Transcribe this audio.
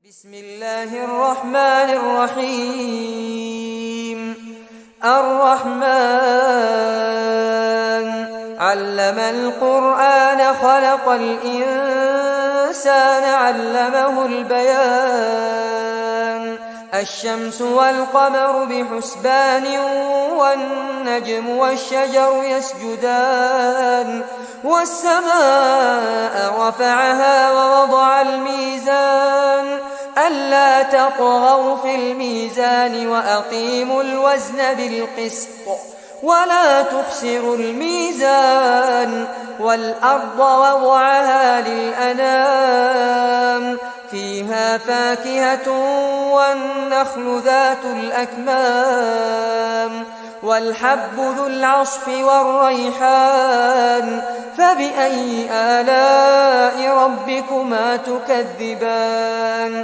بسم الله الرحمن الرحيم الرحمن علم القرآن خلق الإنسان علمه البيان الشمس والقمر بحسبان والنجم والشجر يسجدان والسماء رفعها ووضع الميزان ألا تطغوا في الميزان وأقيموا الوزن بالقسط ولا تخسروا الميزان والأرض وضعها للأنام فيها فاكهة والنخل ذات الأكمام والحب ذو العصف والريحان فبأي آلاء ربكما تكذبان